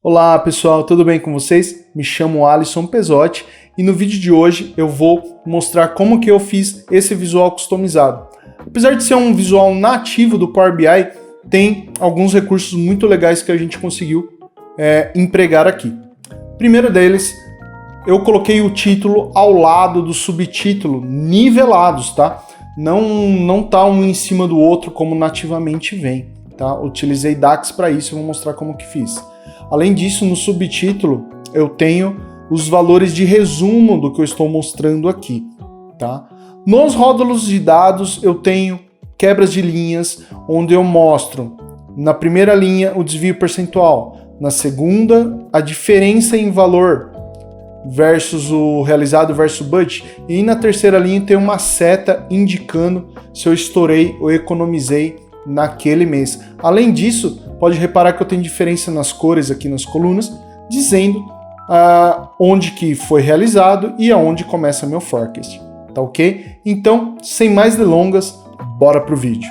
Olá pessoal, tudo bem com vocês? Me chamo Alisson Pesotti e no vídeo de hoje eu vou mostrar como que eu fiz esse visual customizado. Apesar de ser um visual nativo do Power BI, tem alguns recursos muito legais que a gente conseguiu empregar aqui. Primeiro deles, eu coloquei o título ao lado do subtítulo, nivelados, tá? Não tá um em cima do outro como nativamente vem, tá? Utilizei DAX para isso e vou mostrar como que fiz. Além disso, no subtítulo eu tenho os valores de resumo do que eu estou mostrando aqui, tá? Nos rótulos de dados eu tenho quebras de linhas, onde eu mostro na primeira linha o desvio percentual, na segunda a diferença em valor versus o realizado versus budget, e na terceira linha tem uma seta indicando se eu estourei ou economizei naquele mês. Além disso, pode reparar que eu tenho diferença nas cores aqui nas colunas, dizendo onde que foi realizado e aonde começa meu forecast, tá ok? Então, sem mais delongas, bora pro vídeo.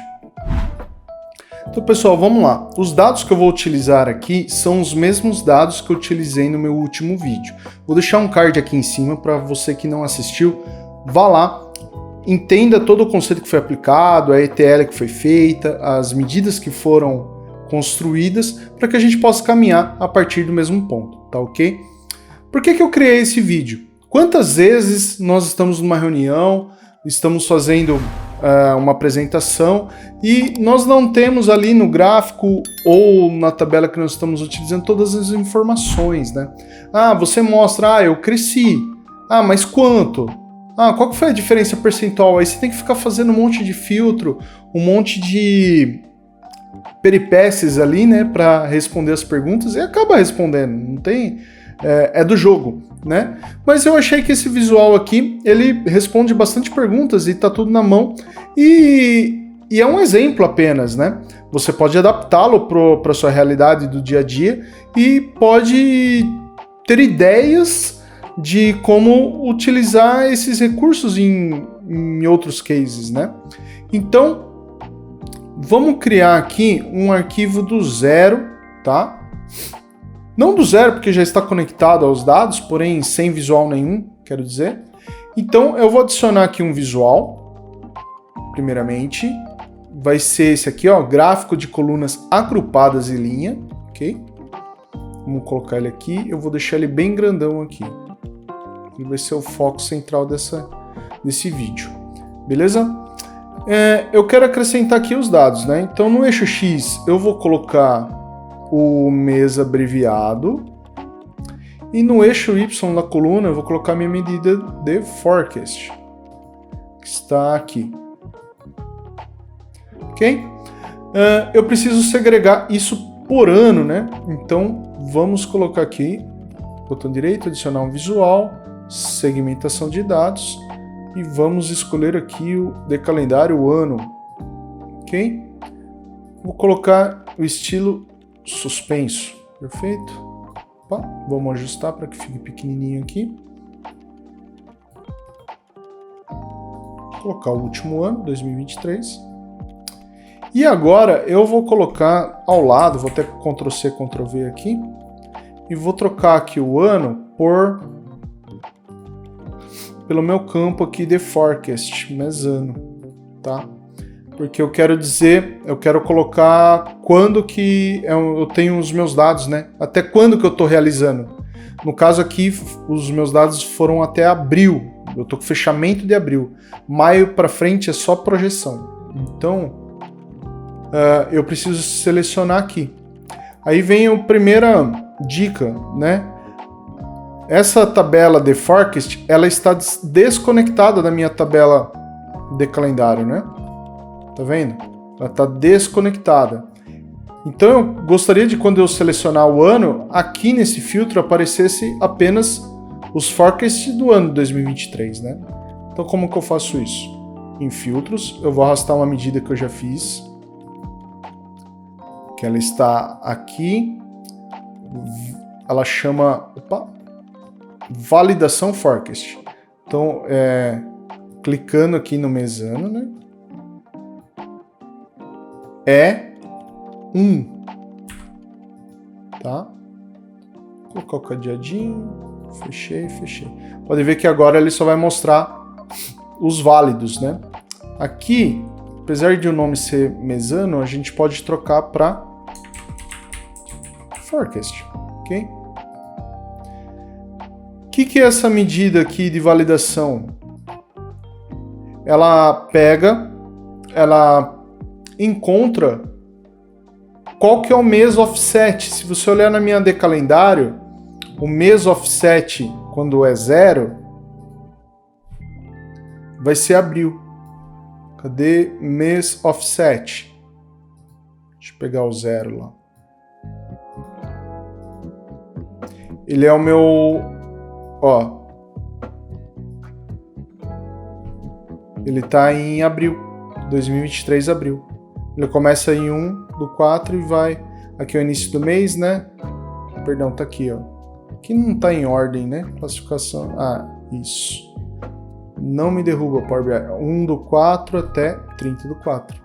Então, pessoal, vamos lá. Os dados que eu vou utilizar aqui são os mesmos dados que eu utilizei no meu último vídeo. Vou deixar um card aqui em cima para você que não assistiu, vá lá, entenda todo o conceito que foi aplicado, a ETL que foi feita, as medidas que foram construídas, para que a gente possa caminhar a partir do mesmo ponto, tá ok? Por que eu criei esse vídeo? Quantas vezes nós estamos numa reunião, estamos fazendo uma apresentação e nós não temos ali no gráfico ou na tabela que nós estamos utilizando todas as informações, né? Ah, você mostra, eu cresci. Ah, mas quanto? Ah, qual que foi a diferença percentual? Aí você tem que ficar fazendo um monte de filtro, um monte de peripécias ali, né, para responder as perguntas e acaba respondendo, não tem... É do jogo, né? Mas eu achei que esse visual aqui, ele responde bastante perguntas e tá tudo na mão e é um exemplo apenas, né? Você pode adaptá-lo para sua realidade do dia a dia e pode ter ideias de como utilizar esses recursos em outros cases, né? Então, vamos criar aqui um arquivo do zero, tá? Não do zero, porque já está conectado aos dados, porém sem visual nenhum, quero dizer. Então, eu vou adicionar aqui um visual, primeiramente. Vai ser esse aqui, ó, gráfico de colunas agrupadas em linha, ok? Vamos colocar ele aqui, eu vou deixar ele bem grandão aqui. Ele vai ser o foco central desse vídeo, beleza? Eu quero acrescentar aqui os dados, né? Então, no eixo X, eu vou colocar o mês abreviado, e no eixo Y da coluna eu vou colocar minha medida de forecast, que está aqui, ok? Eu preciso segregar isso por ano, né? Então vamos colocar aqui, botão direito, adicionar um visual, segmentação de dados, e vamos escolher aqui o de calendário o ano, ok? Vou colocar o estilo suspenso, perfeito. Opa, vamos ajustar para que fique pequenininho aqui. Vou colocar o último ano, 2023. E agora eu vou colocar ao lado, vou até Ctrl+C, Ctrl+V aqui, e vou trocar aqui o ano pelo meu campo aqui de forecast, mês ano, tá? Porque eu quero colocar quando que eu tenho os meus dados, né? Até quando que eu estou realizando. No caso aqui, os meus dados foram até abril. Eu estou com fechamento de abril. Maio para frente é só projeção. Então, eu preciso selecionar aqui. Aí vem a primeira dica, né? Essa tabela de forecast, ela está desconectada da minha tabela de calendário, né? Tá vendo? Ela está desconectada. Então eu gostaria de, quando eu selecionar o ano, aqui nesse filtro aparecesse apenas os forecasts do ano 2023, né? Então como que eu faço isso? Em filtros, eu vou arrastar uma medida que eu já fiz, que ela está aqui. Ela chama validação forecast. Então, clicando aqui no mês ano, né? É 1, tá? Vou colocar o cadeadinho, fechei. Pode ver que agora ele só vai mostrar os válidos, né? Aqui, apesar de o nome ser Mesano, a gente pode trocar para Forecast, ok? O que é essa medida aqui de validação? Ela encontra qual que é o mês offset. Se você olhar na minha AD calendário, o mês offset, quando é 0, vai ser abril. Cadê mês offset? Deixa eu pegar o 0 lá. Ele é o meu... Ó. Ele tá em abril. 2023, abril. Ele começa em 1/4 e vai... Aqui é o início do mês, né? Perdão, tá aqui, ó. Aqui não tá em ordem, né? Classificação... Ah, isso. Não me derruba, Power BI. 1/4 até 30/4.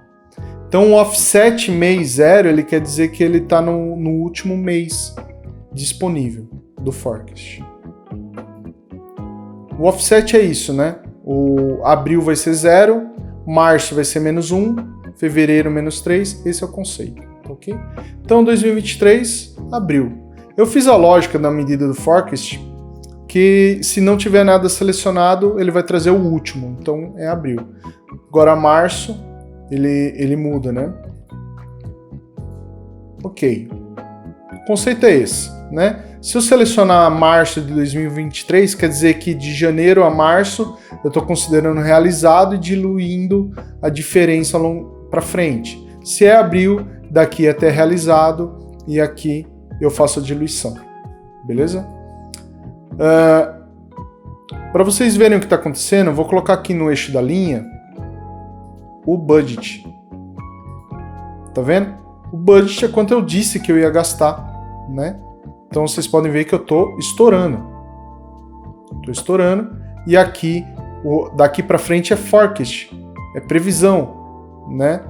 Então, o offset mês 0, ele quer dizer que ele tá no último mês disponível do forecast. O offset é isso, né? O abril vai ser 0, março vai ser -1, fevereiro -3, esse é o conceito, ok? Então, 2023, abril. Eu fiz a lógica da medida do forecast, que se não tiver nada selecionado, ele vai trazer o último, então é abril. Agora, março, ele muda, né? Ok. O conceito é esse, né? Se eu selecionar março de 2023, quer dizer que de janeiro a março eu estou considerando realizado e diluindo a diferença para frente. Se é abril, daqui até realizado e aqui eu faço a diluição. Beleza? Para vocês verem o que está acontecendo, eu vou colocar aqui no eixo da linha o budget. Tá vendo? O budget é quanto eu disse que eu ia gastar, né? Então vocês podem ver que eu estou estourando. Estou estourando. E aqui, daqui para frente é forecast, é previsão, né?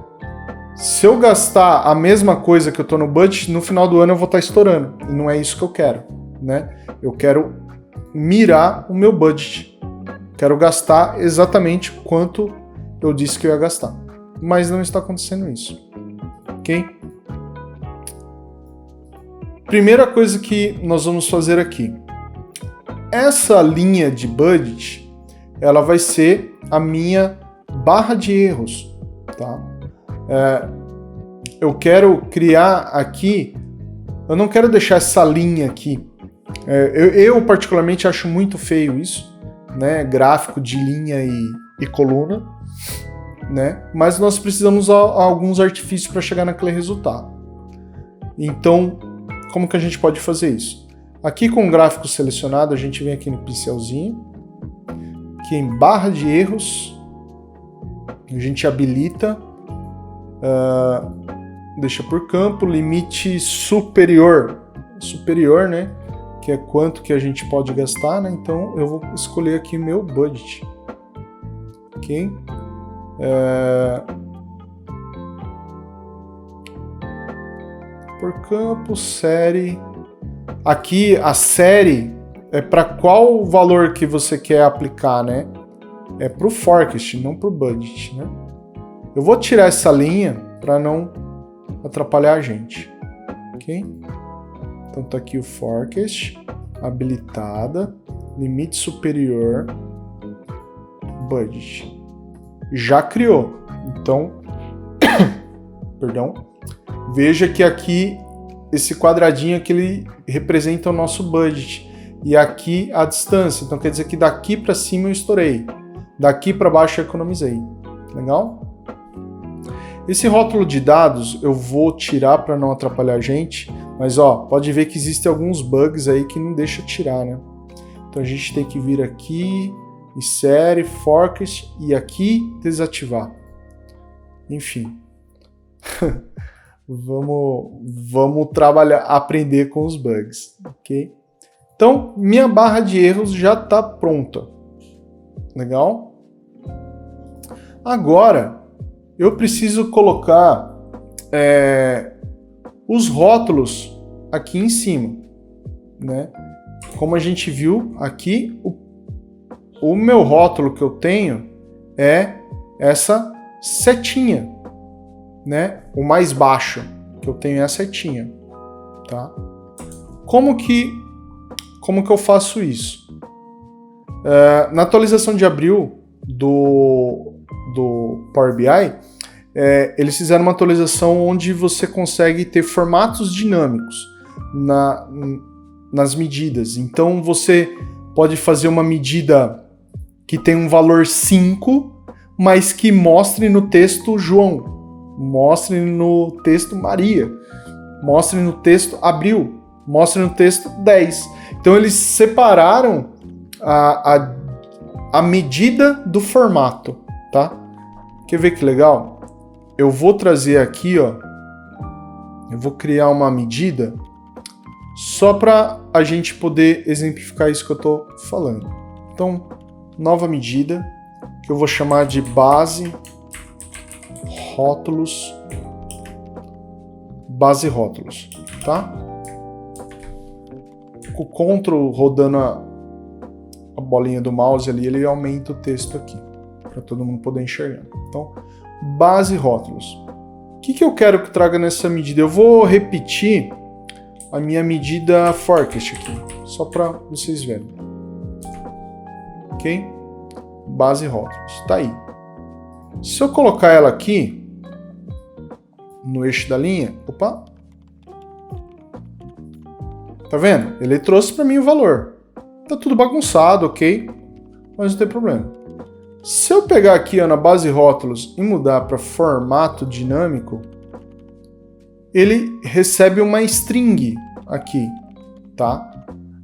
Se eu gastar a mesma coisa que eu estou no budget, no final do ano eu vou estar estourando. E não é isso que eu quero, né? Eu quero mirar o meu budget. Quero gastar exatamente quanto eu disse que eu ia gastar. Mas não está acontecendo isso. Ok? Primeira coisa que nós vamos fazer aqui. Essa linha de budget, ela vai ser a minha barra de erros, tá? Eu quero criar aqui, eu não quero deixar essa linha aqui. Eu particularmente acho muito feio isso, né? Gráfico de linha e coluna, né? Mas nós precisamos de alguns artifícios para chegar naquele resultado. Então, como que a gente pode fazer isso? Aqui com o gráfico selecionado, a gente vem aqui no pincelzinho, aqui em barra de erros, a gente habilita, deixa por campo, limite superior, né? Que é quanto que a gente pode gastar, né? Então eu vou escolher aqui meu budget, ok? Por campo, série. Aqui a série é para qual valor que você quer aplicar, né? É para o forecast, não para o budget, né? Eu vou tirar essa linha para não atrapalhar a gente, ok? Então tá aqui o forecast, habilitada, limite superior, budget. Já criou. Então, perdão. Veja que aqui, esse quadradinho aqui, ele representa o nosso budget. E aqui a distância. Então quer dizer que daqui para cima eu estourei. Daqui para baixo eu economizei. Legal? Esse rótulo de dados eu vou tirar para não atrapalhar a gente. Mas ó, pode ver que existem alguns bugs aí que não deixa tirar, né? Então a gente tem que vir aqui, em série, forecast, e aqui desativar. Enfim. Vamos trabalhar, aprender com os bugs, ok? Então, minha barra de erros já está pronta. Legal? Agora, eu preciso colocar os rótulos aqui em cima, né? Como a gente viu aqui, o meu rótulo que eu tenho é essa setinha, né? O mais baixo que eu tenho é a setinha, tá? Como que eu faço isso? Na atualização de abril do Power BI, eles fizeram uma atualização onde você consegue ter formatos dinâmicos nas medidas. Então você pode fazer uma medida que tem um valor 5, mas que mostre no texto João, mostre no texto Maria, mostre no texto Abril, mostre no texto 10. Então eles separaram a medida do formato, tá? Quer ver que legal? Eu vou trazer aqui, ó, eu vou criar uma medida só para a gente poder exemplificar isso que eu tô falando. Então, nova medida, que eu vou chamar de base rótulos, tá? Com o Ctrl rodando a bolinha do mouse ali, ele aumenta o texto aqui, para todo mundo poder enxergar. Então, base rótulos. O que eu quero que traga nessa medida? Eu vou repetir a minha medida forecast aqui, só para vocês verem. Ok? Base rótulos. Tá aí. Se eu colocar ela aqui, no eixo da linha, opa, tá vendo? Ele trouxe para mim o valor. Tá tudo bagunçado, ok? Mas não tem problema. Se eu pegar aqui, ó, na base rótulos e mudar para formato dinâmico, ele recebe uma string aqui, tá?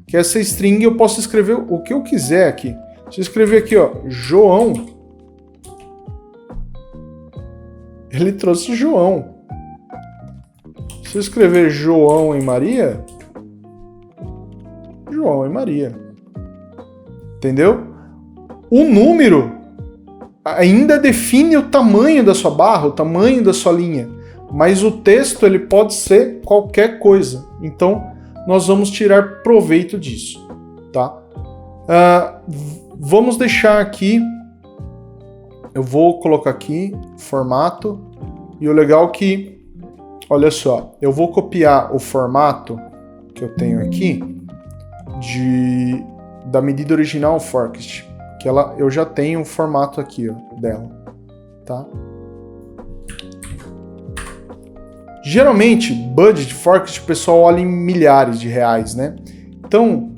Que essa string eu posso escrever o que eu quiser aqui. Se eu escrever aqui, ó, João, ele trouxe João. Se eu escrever João e Maria, João e Maria. Entendeu? O número ainda define o tamanho da sua barra, o tamanho da sua linha, mas o texto ele pode ser qualquer coisa. Então, nós vamos tirar proveito disso, tá? Vamos deixar aqui, eu vou colocar aqui, formato, e o legal é que, olha só, eu vou copiar o formato que eu tenho aqui da medida original forecast, que eu já tenho o formato aqui, ó, dela, tá? Geralmente, budget forecast, o pessoal olha em milhares de reais, né? Então,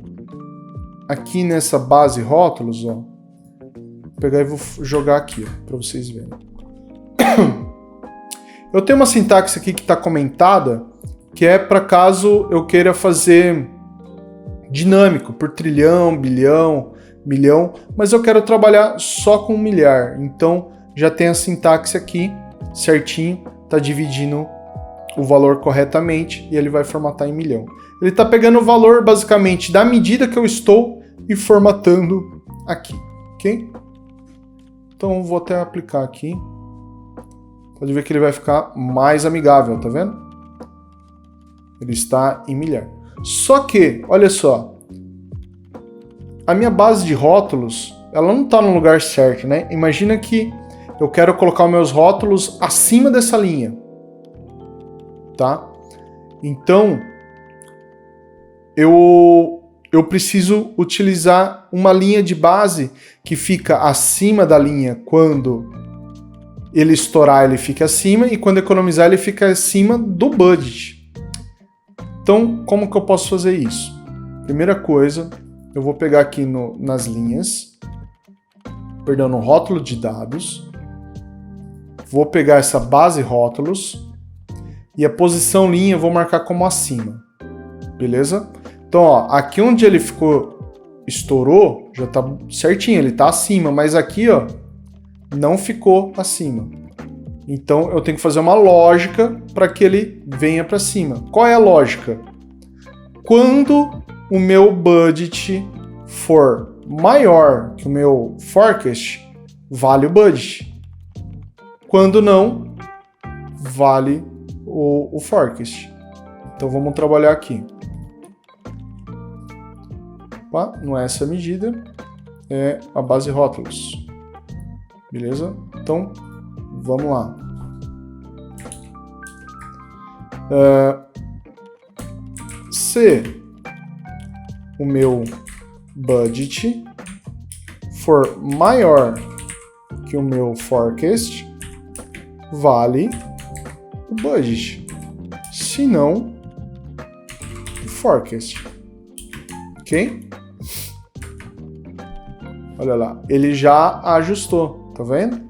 aqui nessa base rótulos, ó, vou pegar e vou jogar aqui, ó, para vocês verem. Eu tenho uma sintaxe aqui que está comentada, que é para caso eu queira fazer dinâmico, por trilhão, bilhão, milhão, mas eu quero trabalhar só com milhar. Então, já tem a sintaxe aqui, certinho, está dividindo o valor corretamente e ele vai formatar em milhão. Ele está pegando o valor, basicamente, da medida que eu estou e formatando aqui, ok? Então, vou até aplicar aqui. Pode ver que ele vai ficar mais amigável, tá vendo? Ele está em milhar. Só que, olha só, a minha base de rótulos, ela não está no lugar certo, né? Imagina que eu quero colocar os meus rótulos acima dessa linha, tá? Então, eu preciso utilizar uma linha de base que fica acima da linha quando ele estourar, ele fica acima, e quando economizar, ele fica acima do budget. Então, como que eu posso fazer isso? Primeira coisa, eu vou pegar aqui nas linhas, no rótulo de dados, vou pegar essa base rótulos, e a posição linha eu vou marcar como acima, beleza? Então, ó, aqui onde ele estourou, já tá certinho, ele tá acima, mas aqui, ó, não ficou acima. Então, eu tenho que fazer uma lógica para que ele venha para cima. Qual é a lógica? Quando o meu budget for maior que o meu forecast, vale o budget. Quando não, vale o forecast. Então, vamos trabalhar aqui. Opa, não é essa a medida, é a base rótulos. Beleza? Então, vamos lá. Se o meu budget for maior que o meu forecast, vale o budget. Se não, o forecast. Ok? Olha lá, ele já ajustou, tá vendo?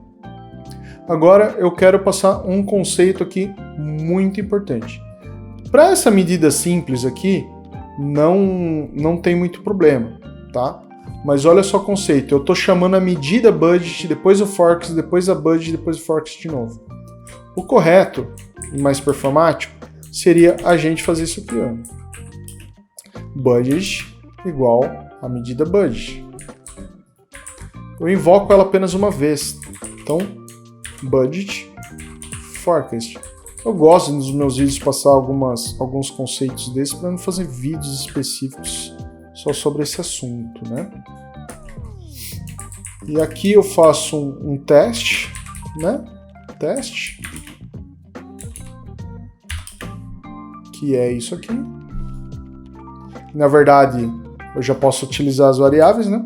Agora eu quero passar um conceito aqui muito importante. Para essa medida simples aqui, não tem muito problema, tá? Mas olha só o conceito, eu estou chamando a medida budget, depois o forecast, depois a budget, depois o forecast de novo. O correto e mais performático seria a gente fazer isso aqui, ó. Budget igual a medida budget. Eu invoco ela apenas uma vez. Então, budget, forecast. Eu gosto nos meus vídeos passar alguns conceitos desses para não fazer vídeos específicos só sobre esse assunto, né? E aqui eu faço um teste, né? Teste. Que é isso aqui. Na verdade, eu já posso utilizar as variáveis, né?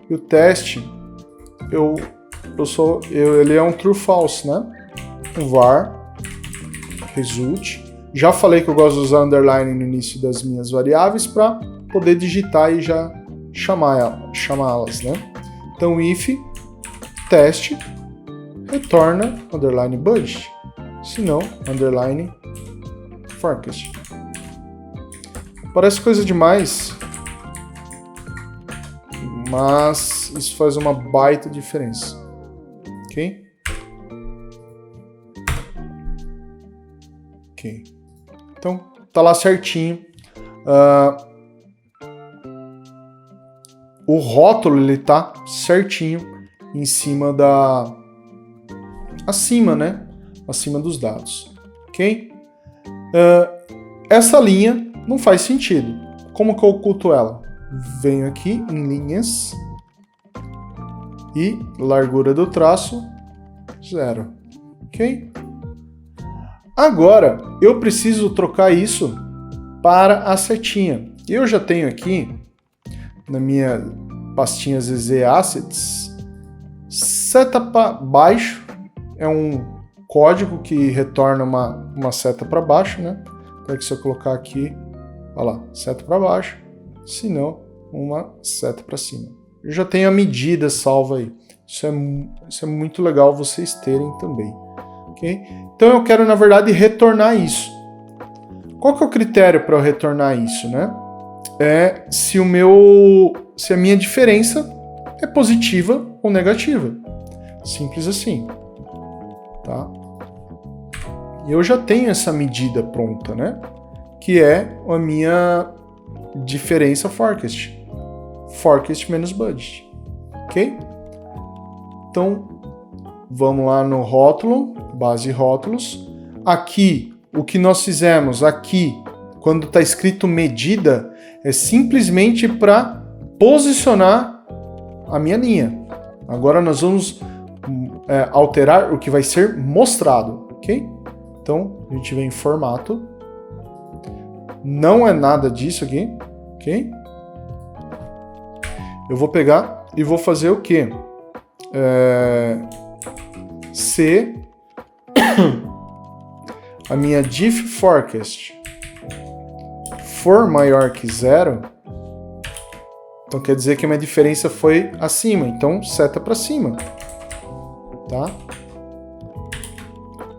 E o teste, ele é um true false, né? Um var result. Já falei que eu gosto de usar underline no início das minhas variáveis para poder digitar e já chamá-las, né? Então if teste retorna underline budget, se não underline forecast. Parece coisa demais, mas isso faz uma baita diferença, ok? Ok. Então, tá lá certinho. O rótulo, ele tá certinho em cima acima, né? Acima dos dados, ok? Essa linha não faz sentido. Como que eu oculto ela? Venho aqui em linhas e largura do traço 0, ok? Agora eu preciso trocar isso para a setinha. Eu já tenho aqui na minha pastinha ZZ Assets, seta para baixo é um código que retorna uma seta para baixo, né? Então, se eu colocar aqui, olha lá, seta para baixo, se não, uma seta para cima. Eu já tenho a medida salva aí. Isso é muito legal vocês terem também. Okay? Então eu quero, na verdade, retornar isso. Qual que é o critério para eu retornar isso, né? É se a minha diferença é positiva ou negativa. Simples assim. Tá? E eu já tenho essa medida pronta, né? Que é a minha diferença forecast. Forecast menos budget. Ok? Então, vamos lá no rótulo, base rótulos. Aqui, o que nós fizemos aqui, quando está escrito medida, é simplesmente para posicionar a minha linha. Agora nós vamos alterar o que vai ser mostrado, ok? Então, a gente vem em formato. Não é nada disso aqui, ok? Eu vou pegar e vou fazer o quê? Se a minha diff forecast for maior que 0, então quer dizer que a minha diferença foi acima, então seta para cima, tá?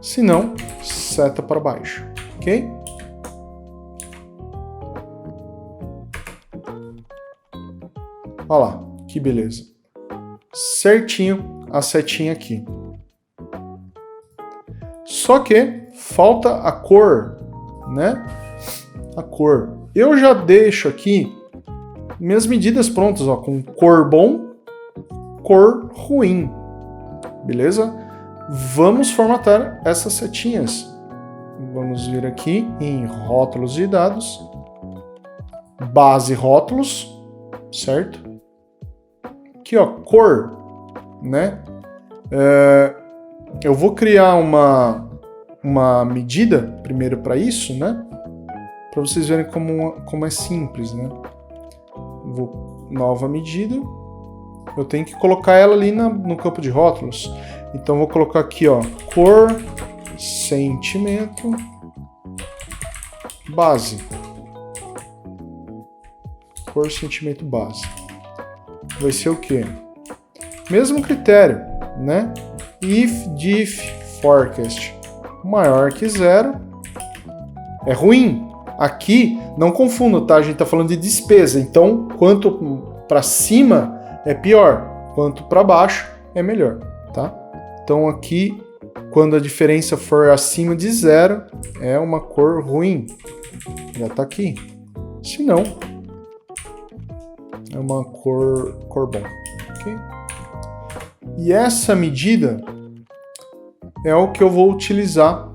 Se não, seta para baixo, ok? Olha lá, que beleza. Certinho a setinha aqui. Só que falta a cor, né? A cor. Eu já deixo aqui minhas medidas prontas, ó, com cor bom, cor ruim. Beleza? Vamos formatar essas setinhas. vamos vir aqui em rótulos de dados, base rótulos, certo? Aqui, ó, cor, né? Eu vou criar uma medida primeiro para isso, né? Para vocês verem como é simples, né? Nova medida. Eu tenho que colocar ela ali no campo de rótulos. Então vou colocar aqui, ó, cor, sentimento, base. Cor, sentimento, base. Vai ser o quê? Mesmo critério, né? If, diff, forecast maior que 0 é ruim. Aqui, não confunda, tá? A gente tá falando de despesa. Então, quanto para cima é pior, quanto para baixo é melhor, tá? Então aqui, quando a diferença for acima de 0, é uma cor ruim. Já tá aqui. Se não, é uma cor bom. Okay? E essa medida é o que eu vou utilizar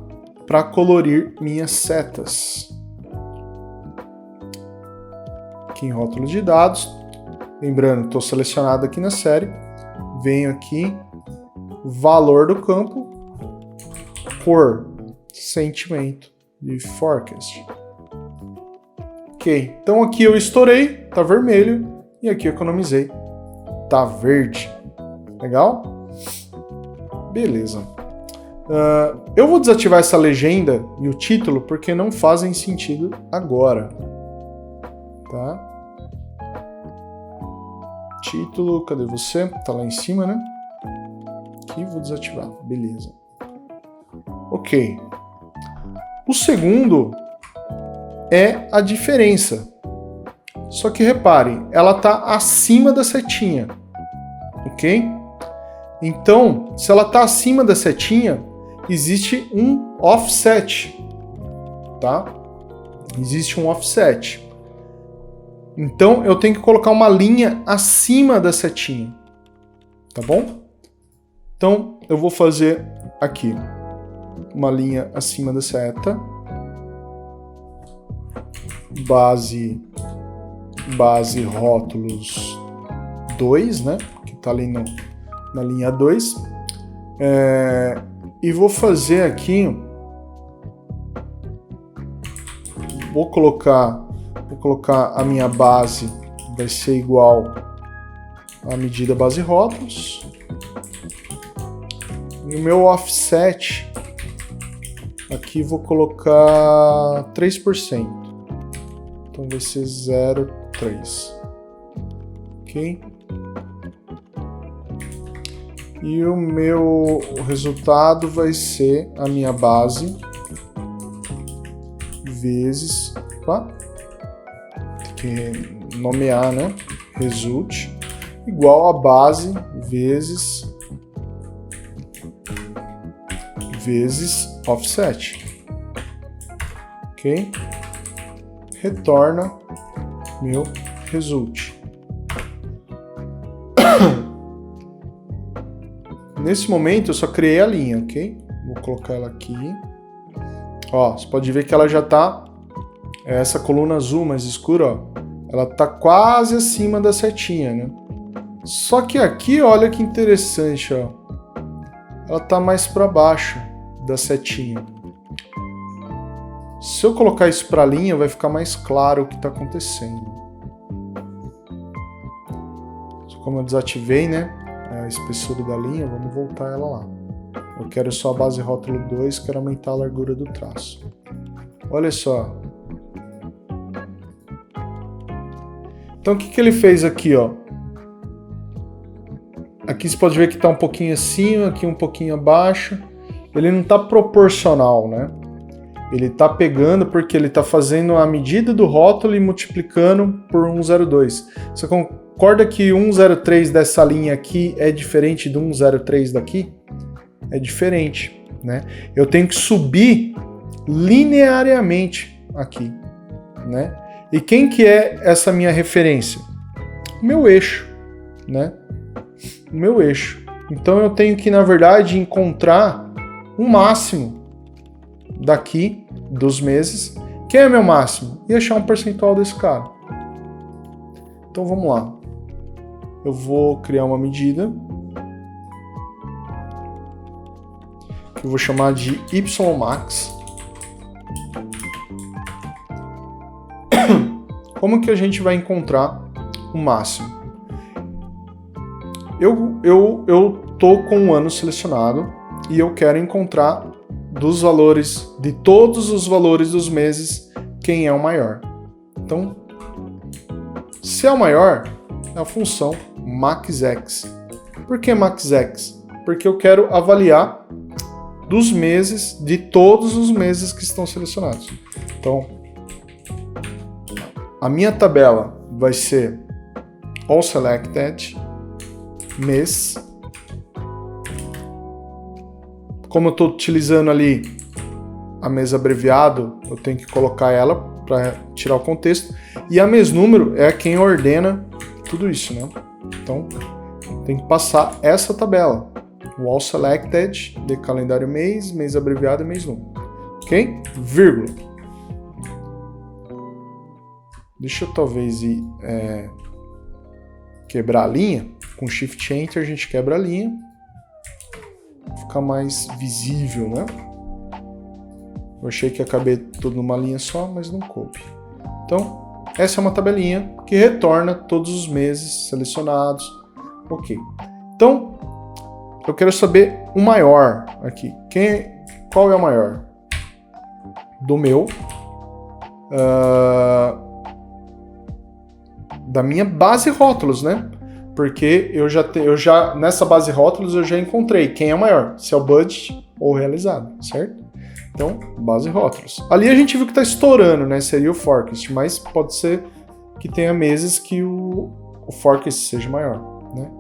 para colorir minhas setas. Aqui em rótulo de dados, lembrando, estou selecionado aqui na série, venho aqui, valor do campo, cor, sentimento de forecast. Ok, então aqui eu estourei, tá vermelho, e aqui eu economizei, tá verde. Legal? Beleza. Eu vou desativar essa legenda e o título porque não fazem sentido agora. Tá? Título, cadê você? Tá lá em cima, né? Aqui, vou desativar. Beleza. Ok. O segundo é a diferença. Só que reparem, ela tá acima da setinha. Ok? Então, se ela tá acima da setinha, existe um offset. Tá? Existe um offset. Então, eu tenho que colocar uma linha acima da setinha. Tá bom? Então, eu vou fazer aqui uma linha acima da seta. Base rótulos 2, né? Que tá ali na linha 2. E vou fazer aqui... Vou colocar a minha base, vai ser igual à medida base rótulos. E o meu offset, aqui vou colocar 3%. Então vai ser 0,3. Ok? E o meu resultado vai ser a minha base vezes... Opa, tem que nomear, né? Result igual a base vezes offset. Ok? Retorna meu result. Nesse momento eu só criei a linha, ok? Vou colocar ela aqui. Ó, você pode ver que ela já tá... Essa coluna azul mais escura, ó, ela tá quase acima da setinha, né? Só que aqui, olha que interessante, ó. Ela tá mais para baixo da setinha. Se eu colocar isso para a linha, vai ficar mais claro o que está acontecendo. Como eu desativei, né, a espessura da linha, vamos voltar ela lá. Eu quero só a base rótulo 2, quero aumentar a largura do traço. Olha só. Então o que ele fez aqui, ó? Aqui você pode ver que está um pouquinho acima, aqui um pouquinho abaixo. Ele não está proporcional, né? Ele está pegando porque ele está fazendo a medida do rótulo e multiplicando por 1,02. Você concorda que 1,03 dessa linha aqui é diferente do 1,03 daqui? É diferente, né? Eu tenho que subir linearmente aqui, né? E quem que é essa minha referência? O meu eixo, né? O meu eixo. Então eu tenho que, na verdade, encontrar um máximo daqui dos meses. Quem é meu máximo? E achar um percentual desse cara. Então vamos lá. Eu vou criar uma medida que eu vou chamar de YMax. Como que a gente vai encontrar o máximo? Eu tô com um ano selecionado e eu quero encontrar dos valores, de todos os valores dos meses, quem é o maior. Então, se é o maior, é a função maxx. Por que maxx? Porque eu quero avaliar dos meses, de todos os meses que estão selecionados. Então, a minha tabela vai ser all selected, mês. Como eu estou utilizando ali a mês abreviado, eu tenho que colocar ela para tirar o contexto. E a mês número é quem ordena tudo isso, né? Então, tem que passar essa tabela. O all selected de calendário mês, mês abreviado e mês número. Ok? Vírgula. Deixa eu talvez ir quebrar a linha. Com Shift Enter a gente quebra a linha. Ficar mais visível, né? Eu achei que ia caber tudo numa linha só, mas não coube. Então, essa é uma tabelinha que retorna todos os meses selecionados. Ok. Então, eu quero saber o maior aqui. Qual é o maior? Do meu. Da minha base rótulos, né? Porque eu já nessa base rótulos eu já encontrei quem é o maior, se é o budget ou realizado, certo? Então, base rótulos. Ali a gente viu que está estourando, né? Seria o forecast, mas pode ser que tenha meses que o forecast seja maior, né?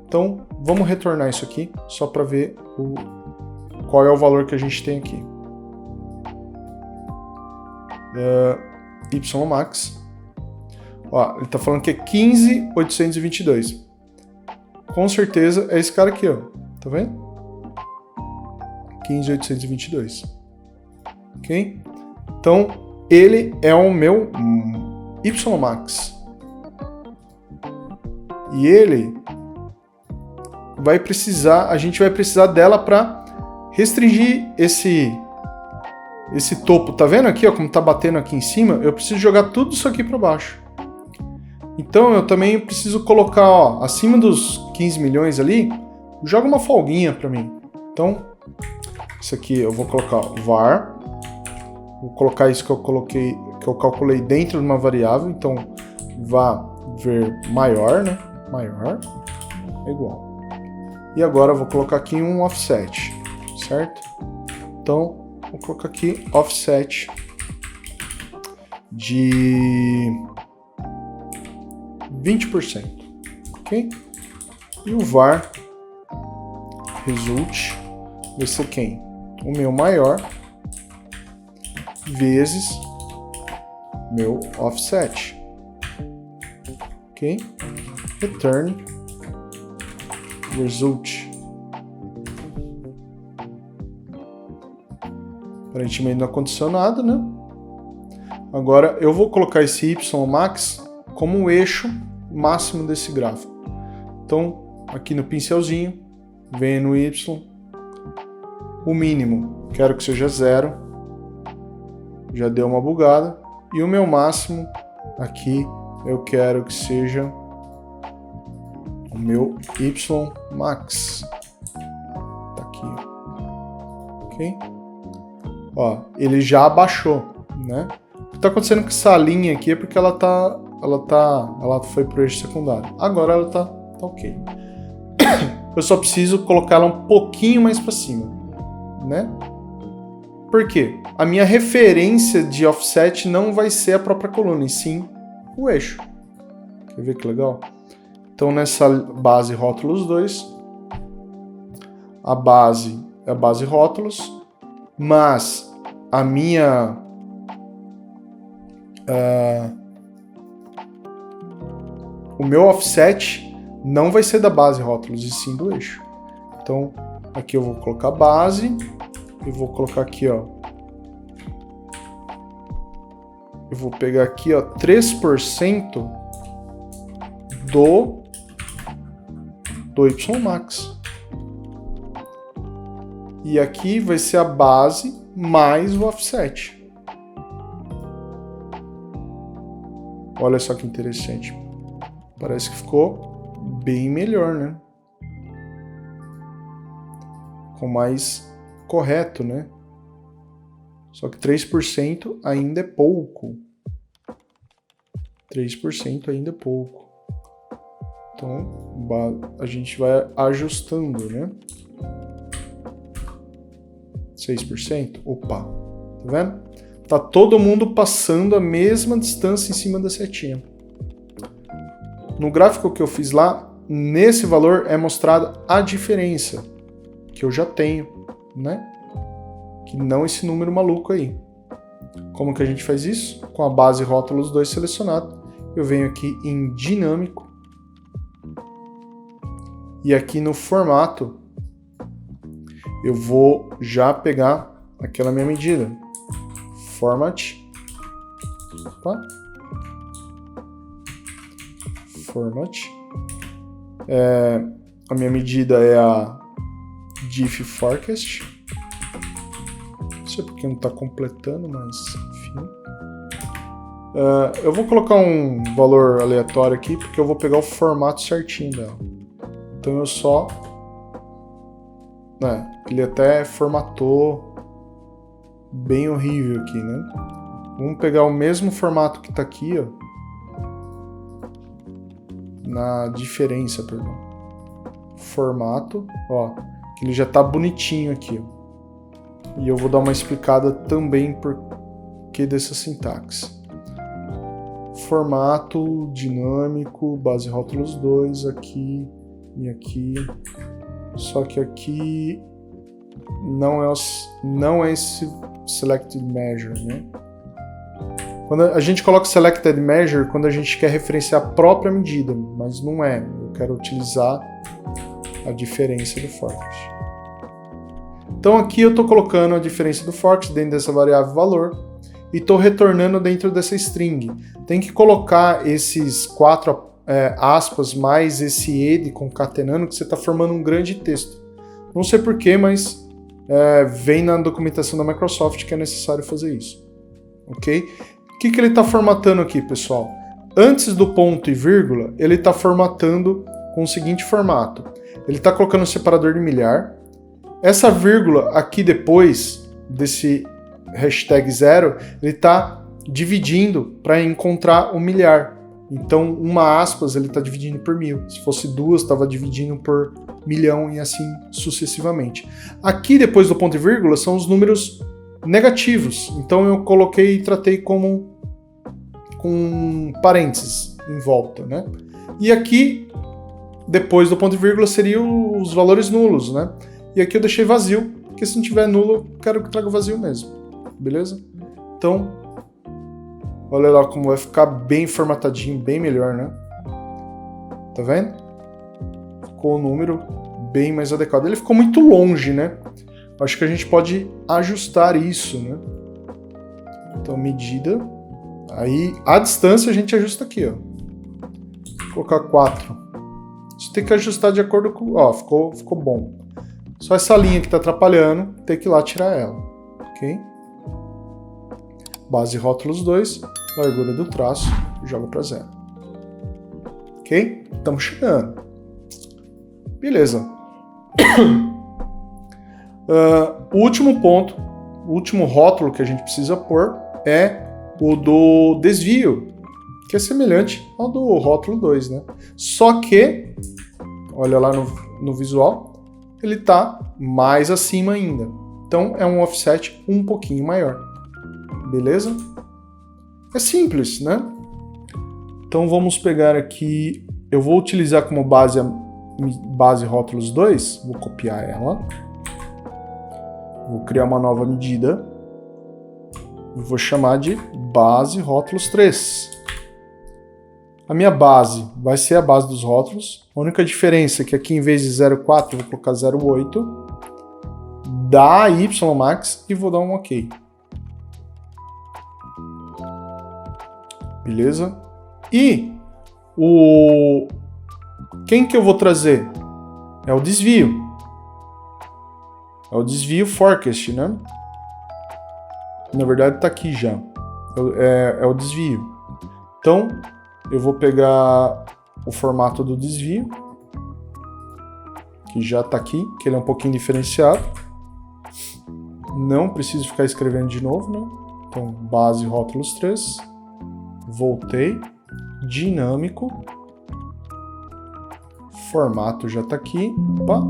Então, vamos retornar isso aqui só para ver qual é o valor que a gente tem aqui. YMax. Ó, ele está falando que é 15.822. Com certeza é esse cara aqui, ó. Tá vendo? 15.822. Ok? Então, ele é o meu YMax. E ele vai precisar, a gente vai precisar dela para restringir esse topo. Tá vendo aqui, ó, como tá batendo aqui em cima? Eu preciso jogar tudo isso aqui para baixo. Então eu também preciso colocar, ó, acima dos 15 milhões ali, joga uma folguinha para mim. Então, isso aqui eu vou colocar var, vou colocar isso que eu calculei dentro de uma variável, então vá ver maior, né? Maior é igual. E agora eu vou colocar aqui um offset, certo? Então, vou colocar aqui offset de 20%, ok? E o var result vai ser quem? O meu maior vezes meu offset, ok? Return result. Aparentemente não aconteceu nada, né? Agora eu vou colocar esse YMax como um eixo máximo desse gráfico. Então, aqui no pincelzinho, venho no Y, o mínimo quero que seja 0, já deu uma bugada, e o meu máximo aqui eu quero que seja o meu YMax. Tá aqui, ok? Ó, ele já abaixou, né? O que está acontecendo com essa linha aqui é porque ela foi pro eixo secundário. Agora ela tá ok. Eu só preciso colocar ela um pouquinho mais para cima, né? Por quê? A minha referência de offset não vai ser a própria coluna, e sim o eixo. Quer ver que legal? Então nessa base rótulos 2, a base é a base rótulos, mas a minha o meu offset não vai ser da base rótulos, e sim do eixo. Então, aqui eu vou colocar base, e vou colocar aqui, ó, eu vou pegar aqui, ó, 3% do YMax. E aqui vai ser a base mais o offset. Olha só que interessante. Parece que ficou bem melhor, né? Ficou mais correto, né? Só que 3% ainda é pouco. 3% ainda é pouco. Então, a gente vai ajustando, né? 6%. Opa, tá vendo? Tá todo mundo passando a mesma distância em cima da setinha. No gráfico que eu fiz lá, nesse valor é mostrada a diferença que eu já tenho, né? Que não esse número maluco aí. Como que a gente faz isso? Com a base rótulos 2 selecionado, eu venho aqui em dinâmico e aqui no formato eu vou já pegar aquela minha medida. Format. Opa. Format. A minha medida é a diff forecast. Não sei porque não está completando, mas enfim. Eu vou colocar um valor aleatório aqui porque eu vou pegar o formato certinho dela. Então eu só... ele até formatou bem horrível aqui, né? Vamos pegar o mesmo formato que está aqui, ó. Na diferença, perdão. Formato, ó. Que ele já tá bonitinho aqui, ó. E eu vou dar uma explicada também por que dessa sintaxe. Formato dinâmico, base rótulos 2, aqui e aqui. Só que aqui não é esse selected measure, né? Quando a gente coloca selected measure quando a gente quer referenciar a própria medida, mas não é. Eu quero utilizar a diferença do forecast. Então aqui eu estou colocando a diferença do forecast dentro dessa variável valor e estou retornando dentro dessa string. Tem que colocar esses 4 aspas mais esse ed concatenando que você está formando um grande texto. Não sei porquê, mas vem na documentação da Microsoft que é necessário fazer isso. Ok? O que ele está formatando aqui, pessoal? Antes do ponto e vírgula, ele está formatando com o seguinte formato. Ele está colocando o separador de milhar. Essa vírgula aqui depois desse hashtag 0, ele está dividindo para encontrar o milhar. Então, uma aspas ele está dividindo por 1000. Se fosse 2, estava dividindo por 1.000.000 e assim sucessivamente. Aqui, depois do ponto e vírgula, são os números negativos. Então, eu coloquei e tratei como com parênteses em volta, né? E aqui, depois do ponto e vírgula, seriam os valores nulos, né? E aqui eu deixei vazio, porque se não tiver nulo, eu quero que traga vazio mesmo. Beleza? Então, olha lá como vai ficar bem formatadinho, bem melhor, né? Tá vendo? Ficou o número bem mais adequado. Ele ficou muito longe, né? Acho que a gente pode ajustar isso, né? Então, medida. Aí, a distância a gente ajusta aqui, ó. Vou colocar 4. Isso tem que ajustar de acordo com... Ó, ficou bom. Só essa linha que tá atrapalhando, tem que ir lá tirar ela. Ok? Base rótulos 2, largura do traço, joga para 0. Ok? Estamos chegando. Beleza. O último ponto, o último rótulo que a gente precisa pôr é o do desvio, que é semelhante ao do rótulo 2, né? Só que, olha lá no visual, ele está mais acima ainda. Então é um offset um pouquinho maior. Beleza? É simples, né? Então vamos pegar aqui, eu vou utilizar como base rótulos 2, vou copiar ela, vou criar uma nova medida, e vou chamar de base rótulos 3. A minha base vai ser a base dos rótulos, a única diferença é que aqui em vez de 0,4 eu vou colocar 0,8, dá YMax e vou dar um OK. beleza? E quem que eu vou trazer? É o desvio. É o desvio forecast, né? Na verdade tá aqui já. É o desvio. Então, eu vou pegar o formato do desvio, que já tá aqui, que ele é um pouquinho diferenciado. Não preciso ficar escrevendo de novo, né? Então, base rótulos 3. Voltei. Dinâmico. Formato já tá aqui. Opa.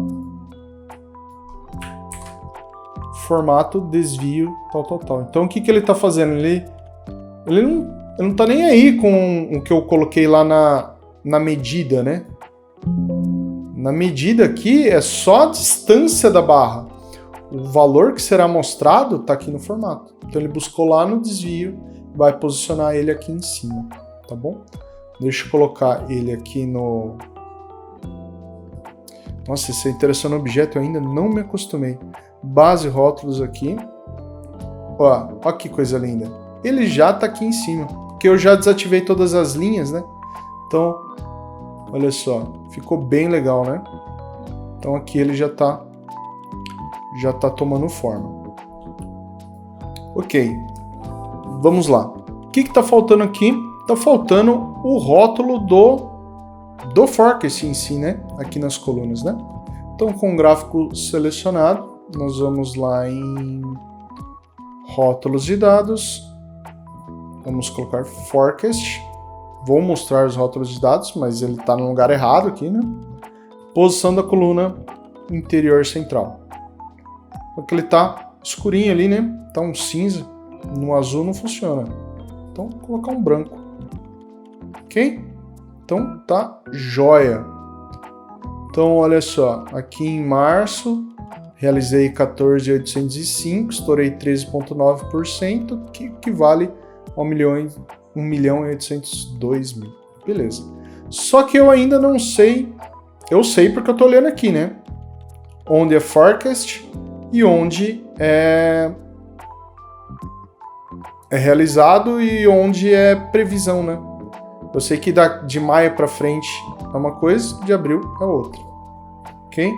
Formato, desvio, tal. Então, o que ele tá fazendo? Ele não tá nem aí com o que eu coloquei lá na medida, né? Na medida aqui é só a distância da barra. O valor que será mostrado tá aqui no formato. Então ele buscou lá no desvio, vai posicionar ele aqui em cima, tá bom? Deixa eu colocar ele aqui no... Nossa, esse interessante objeto eu ainda não me acostumei. Base rótulos aqui. Ó que coisa linda. Ele já tá aqui em cima, porque eu já desativei todas as linhas, né? Então, olha só, ficou bem legal, né? Então aqui ele já tá tomando forma. Ok, vamos lá. O que tá faltando aqui? Tá faltando o rótulo do forecast em si, né? Aqui nas colunas, né? Então, com o gráfico selecionado, nós vamos lá em rótulos de dados. Vamos colocar forecast. Vou mostrar os rótulos de dados, mas ele está no lugar errado aqui, né? Posição da coluna interior central. Porque ele está escurinho ali, né? Tá um cinza. No azul não funciona. Então, vou colocar um branco. Ok? Então, tá joia. Então, olha só. Aqui em março, realizei 14.805, estourei 13,9%, que equivale a 1.802.000. Beleza. Só que eu ainda não sei. Eu sei porque eu tô olhando aqui, né? Onde é forecast e onde é realizado e onde é previsão, né? Eu sei que de maio para frente é uma coisa, de abril é outra. Ok?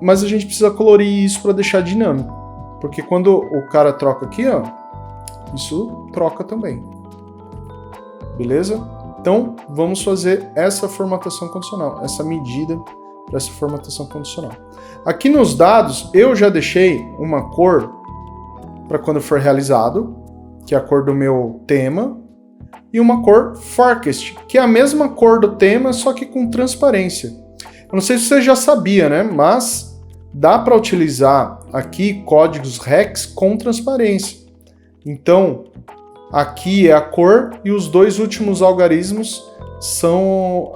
Mas a gente precisa colorir isso para deixar dinâmico. Porque quando o cara troca aqui, ó, isso troca também. Beleza? Então, vamos fazer essa formatação condicional, essa medida para essa formatação condicional. Aqui nos dados, eu já deixei uma cor para quando for realizado, que é a cor do meu tema, e uma cor forecast, que é a mesma cor do tema, só que com transparência. Eu não sei se você já sabia, né? Mas dá para utilizar aqui códigos REX com transparência. Então, aqui é a cor e os dois últimos algarismos são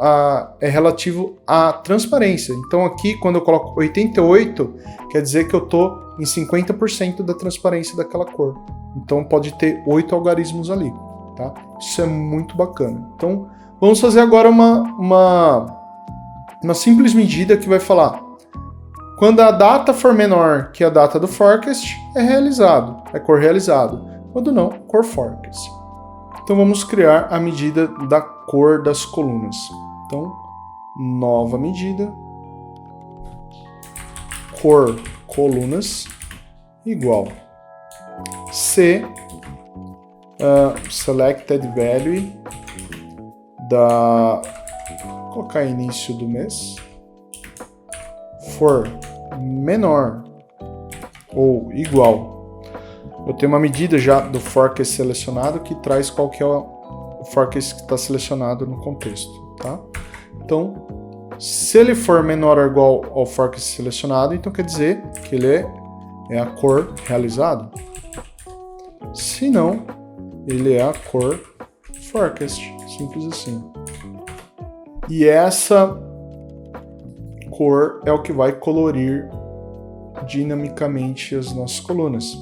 relativo à transparência. Então aqui, quando eu coloco 88, quer dizer que eu estou em 50% da transparência daquela cor. Então pode ter 8 algarismos ali. Tá? Isso é muito bacana. Então, vamos fazer agora uma simples medida que vai falar: quando a data for menor que a data do forecast, é realizado, é cor realizado. Quando não, cor forecast. Então, vamos criar a medida da cor das colunas. Então, nova medida, cor colunas, igual C selected value vou colocar início do mês, for menor ou igual. Eu tenho uma medida já do forecast selecionado que traz qual que é o forecast que está selecionado no contexto, tá? Então, se ele for menor ou igual ao forecast selecionado, então quer dizer que ele é a cor realizado. Se não, ele é a cor forecast, simples assim. E essa cor é o que vai colorir dinamicamente as nossas colunas.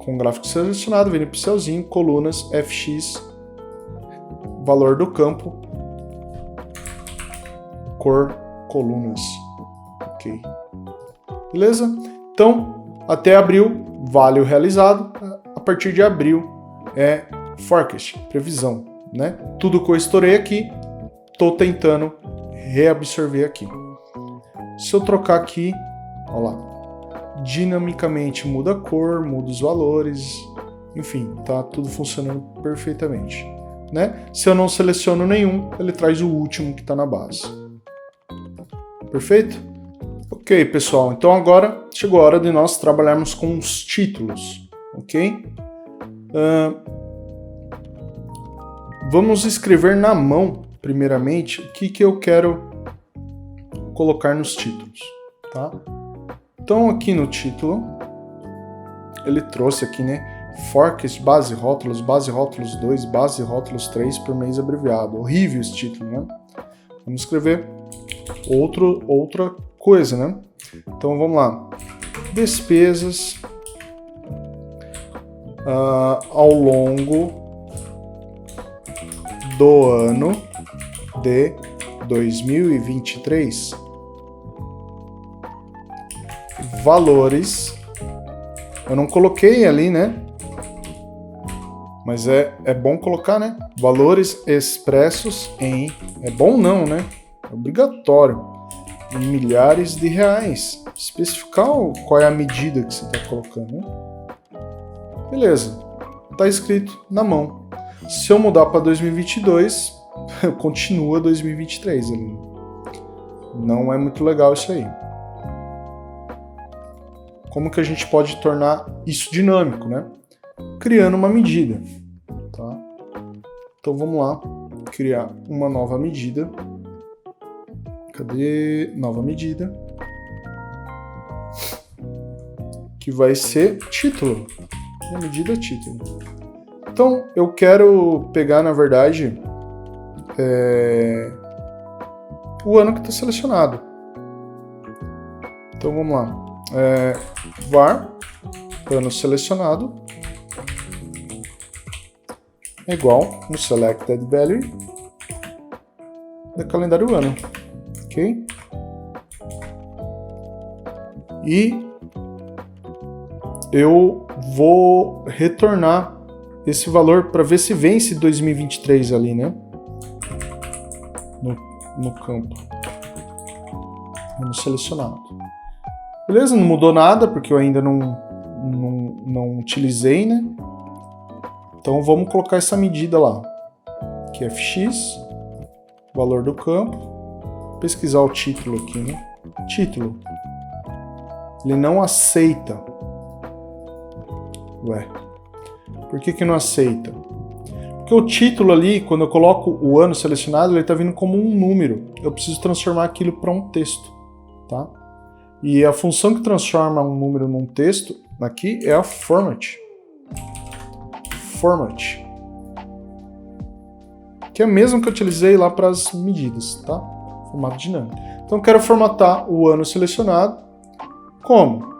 Com o gráfico selecionado, vem no pincelzinho, colunas, FX, valor do campo, cor colunas. Ok. Beleza? Então, até abril, vale o realizado. A partir de abril é forecast, previsão, né? Tudo que eu estourei aqui, tô tentando reabsorver aqui. Se eu trocar aqui, ó lá, dinamicamente muda a cor, muda os valores, enfim, tá tudo funcionando perfeitamente, né? Se eu não seleciono nenhum, ele traz o último que está na base. Perfeito? Ok, pessoal, então agora chegou a hora de nós trabalharmos com os títulos, ok? Vamos escrever na mão, primeiramente, o que eu quero colocar nos títulos, tá? Então aqui no título, ele trouxe aqui, né? Forecast, base rótulos 2, base rótulos 3 por mês abreviado. Horrível esse título, né? Vamos escrever outra coisa, né? Então vamos lá. Despesas ao longo do ano de 2023. Valores. Eu não coloquei ali, né? Mas é bom colocar, né? Valores expressos em... É bom não, né? É obrigatório. Em milhares de reais. Especificar qual é a medida que você está colocando, né? Beleza. Está escrito na mão. Se eu mudar para 2022, continua 2023 ali. Não é muito legal isso aí. Como que a gente pode tornar isso dinâmico, né? Criando uma medida, tá? Então vamos lá, criar uma nova medida. Cadê? Nova medida. Que vai ser título. Uma medida título. Então eu quero pegar, na verdade, o ano que está selecionado. Então vamos lá. var ano selecionado é igual no selected value da calendário ano, ok? E eu vou retornar esse valor para ver se vence 2023 ali, né? No campo. No selecionado. Beleza? Não mudou nada, porque eu ainda não utilizei, né? Então vamos colocar essa medida lá. Que é fx, valor do campo. Pesquisar o título aqui, né? Título. Ele não aceita. Ué. Por que não aceita? Porque o título ali, quando eu coloco o ano selecionado, ele está vindo como um número. Eu preciso transformar aquilo para um texto, tá? E a função que transforma um número num texto aqui é a format. Format. Que é a mesma que eu utilizei lá para as medidas, tá? Formato dinâmico. Então eu quero formatar o ano selecionado. Como?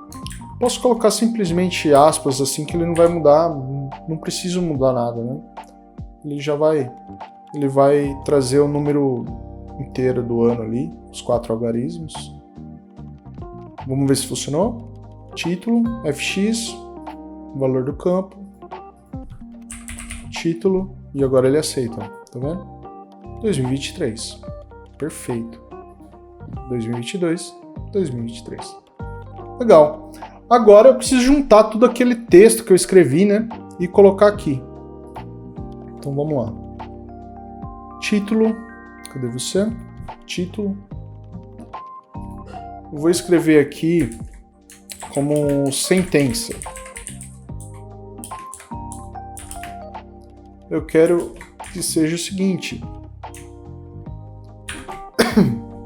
Posso colocar simplesmente aspas assim que ele não vai mudar, não preciso mudar nada, né? Ele vai trazer o número inteiro do ano ali, os 4 algarismos. Vamos ver se funcionou. Título, fx, valor do campo, título, e agora ele aceita, tá vendo? 2023. Perfeito. 2022, 2023. Legal. Agora eu preciso juntar tudo aquele texto que eu escrevi, né? E colocar aqui. Então vamos lá. Título. Cadê você? Título. Eu vou escrever aqui como sentença. Eu quero que seja o seguinte.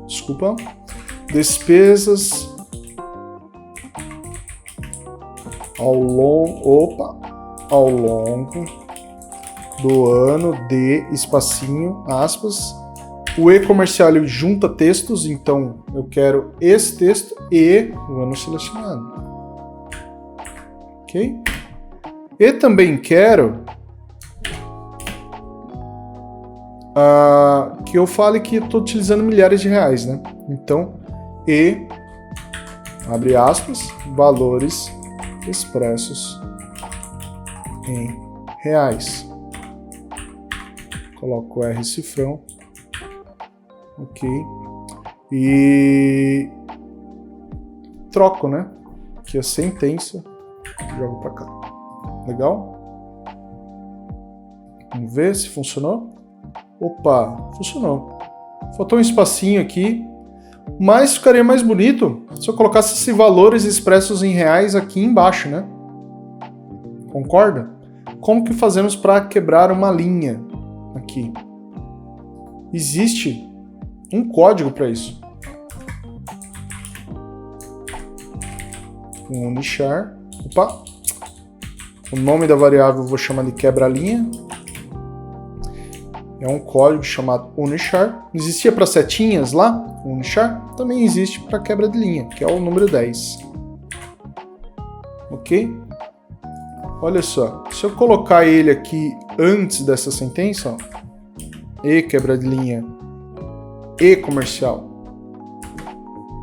Desculpa. Despesas ao longo do ano de espacinho, aspas. O E comercial ele junta textos, então eu quero esse texto e o ano selecionado. Ok? E também quero que eu fale que eu estou utilizando milhares de reais, né? Então, E, abre aspas, valores expressos em reais. Coloco o R cifrão. Ok. E troco, né? Aqui a sentença. Jogo para cá. Legal? Vamos ver se funcionou. Opa, funcionou. Faltou um espacinho aqui. Mas ficaria mais bonito se eu colocasse esses valores expressos em reais aqui embaixo, né? Concorda? Como que fazemos para quebrar uma linha aqui? Existe um código para isso. Um unichar. Opa! O nome da variável eu vou chamar de quebra-linha. É um código chamado unichar. Existia para setinhas lá, o unichar? Também existe para quebra de linha, que é o número 10. Ok? Olha só, se eu colocar ele aqui antes dessa sentença, ó, e quebra de linha, e comercial,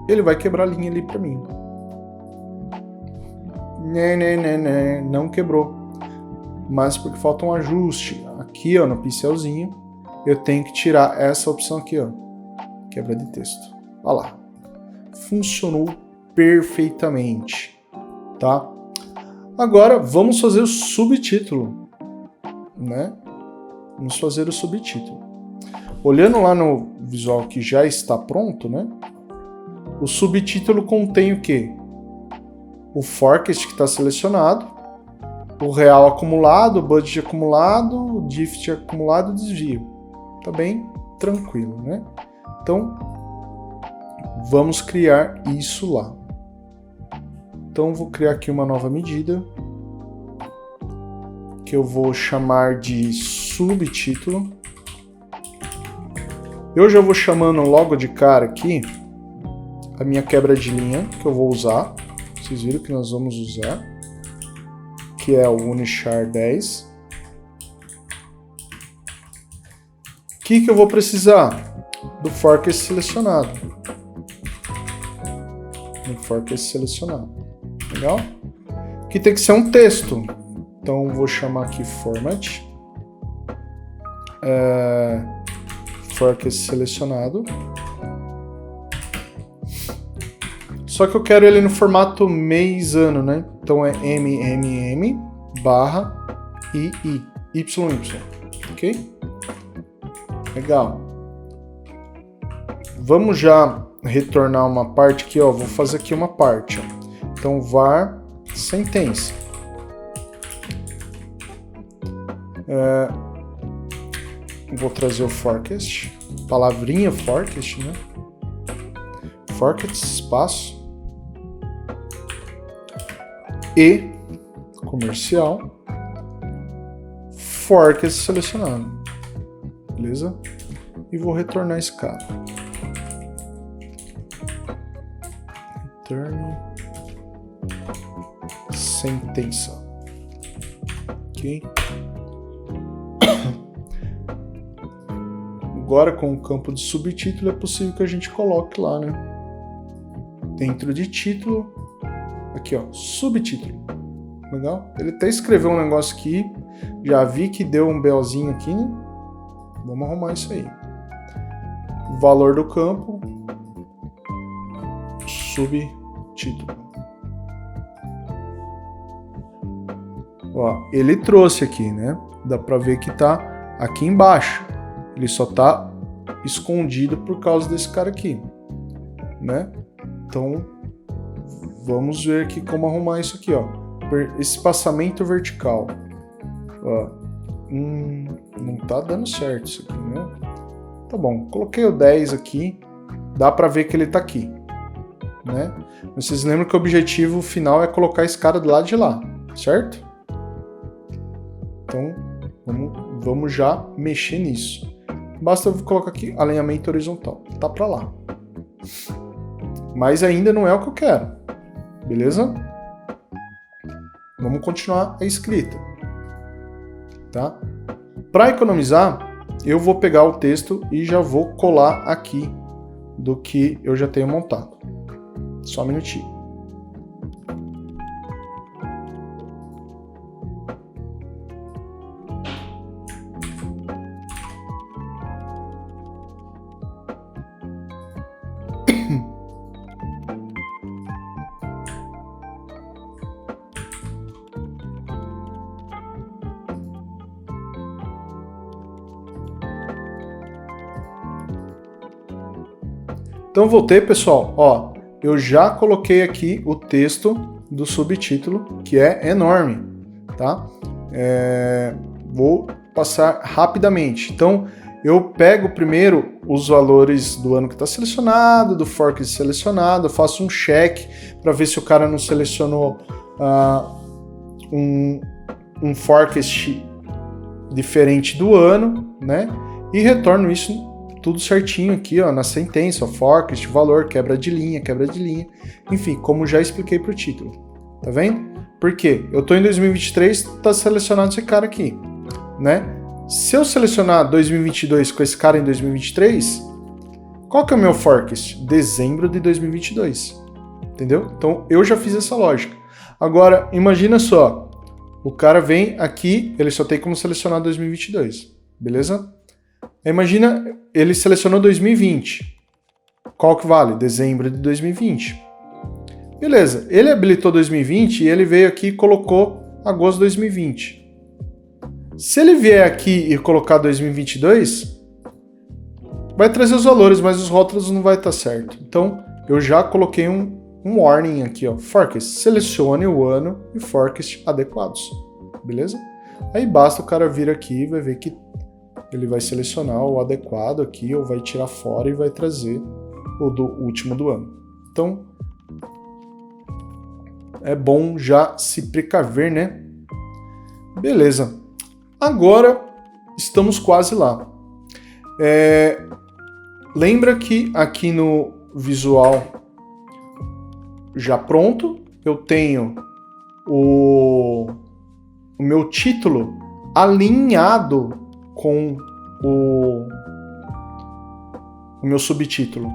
ele vai quebrar a linha ali para mim. Não quebrou. Mas porque falta um ajuste. Aqui, ó, no pincelzinho, eu tenho que tirar essa opção aqui, ó, quebra de texto. Olha lá. Funcionou perfeitamente, tá? Agora, vamos fazer o subtítulo, né? Vamos fazer o subtítulo. Olhando lá no visual que já está pronto, né? O subtítulo contém o quê? O forecast que está selecionado, o real acumulado, o budget acumulado, o deficit acumulado e o desvio. Tá bem tranquilo, né? Então, vamos criar isso lá. Então, vou criar aqui uma nova medida, que eu vou chamar de subtítulo. Eu já vou chamando logo de cara aqui a minha quebra de linha, que eu vou usar. Vocês viram que nós vamos usar, que é o unichar 10. O que eu vou precisar? Do forecast selecionado. Do forecast selecionado. Legal? Que tem que ser um texto. Então eu vou chamar aqui format. Forecast selecionado. Só que eu quero ele no formato mês-ano, né? Então é MMM barra II, YY, ok? Legal. Vamos já retornar uma parte aqui, ó. Vou fazer aqui uma parte, ó. Então var sentença. Vou trazer o forecast, palavrinha forecast, né? Forecast, espaço. E comercial, forecast selecionado, beleza? E vou retornar esse cara. Return sentença, ok? Agora com o campo de subtítulo é possível que a gente coloque lá, né? Dentro de título. Aqui, ó, subtítulo. Legal? Ele até escreveu um negócio aqui. Já vi que deu um BOzinho aqui, né? Vamos arrumar isso aí. Valor do campo. Subtítulo. Ó, ele trouxe aqui, né? Dá pra ver que tá aqui embaixo. Ele só tá escondido por causa desse cara aqui, né? Então, vamos ver aqui como arrumar isso aqui, ó. Espaçamento vertical. Ó, não tá dando certo isso aqui, né? Tá bom, coloquei o 10 aqui. Dá pra ver que ele tá aqui, né? Vocês lembram que o objetivo final é colocar esse cara do lado de lá, certo? Então, vamos já mexer nisso. Basta eu colocar aqui alinhamento horizontal. Tá pra lá. Mas ainda não é o que eu quero. Beleza? Vamos continuar a escrita. Tá? Para economizar, eu vou pegar o texto e já vou colar aqui do que eu já tenho montado. Só um minutinho. Então eu voltei, pessoal, ó, eu já coloquei aqui o texto do subtítulo, que é enorme, tá? Vou passar rapidamente. Então, eu pego primeiro os valores do ano que está selecionado, do forecast selecionado, eu faço um check para ver se o cara não selecionou um forecast diferente do ano, né? E retorno isso tudo certinho aqui, ó, na sentença, ó, forecast, valor, quebra de linha, enfim, como já expliquei para o título, tá vendo? Por quê? Eu tô em 2023, tá selecionado esse cara aqui, né? Se eu selecionar 2022 com esse cara em 2023, qual que é o meu forecast? Dezembro de 2022, entendeu? Então eu já fiz essa lógica. Agora, imagina só, o cara vem aqui, ele só tem como selecionar 2022, beleza? Imagina, ele selecionou 2020. Qual que vale? Dezembro de 2020. Beleza, ele habilitou 2020 e ele veio aqui e colocou agosto de 2020. Se ele vier aqui e colocar 2022, vai trazer os valores, mas os rótulos não vai estar certo. Então, eu já coloquei um warning aqui, ó, forecast, selecione o ano e forecast adequados, beleza? Aí basta o cara vir aqui e vai ver que ele vai selecionar o adequado aqui, ou vai tirar fora e vai trazer o do último do ano. Então, é bom já se precaver, né? Beleza. Agora, estamos quase lá. Lembra que aqui no visual já pronto, eu tenho o meu título alinhado com o meu subtítulo.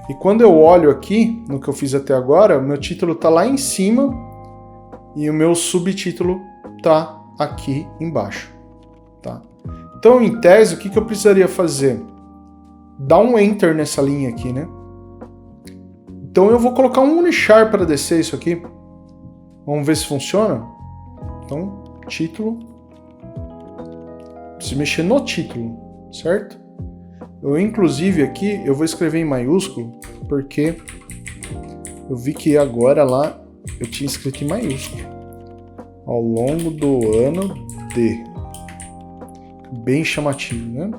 E quando eu olho aqui, no que eu fiz até agora, o meu título está lá em cima e o meu subtítulo está aqui embaixo. Tá? Então, em tese, o que eu precisaria fazer? Dar um Enter nessa linha aqui, né? Então, eu vou colocar um Unicharp para descer isso aqui. Vamos ver se funciona? Então, título. Preciso mexer no título, certo? Eu, inclusive, aqui, eu vou escrever em maiúsculo, porque eu vi que agora lá eu tinha escrito em maiúsculo. Ao longo do ano de... Bem chamativo, né?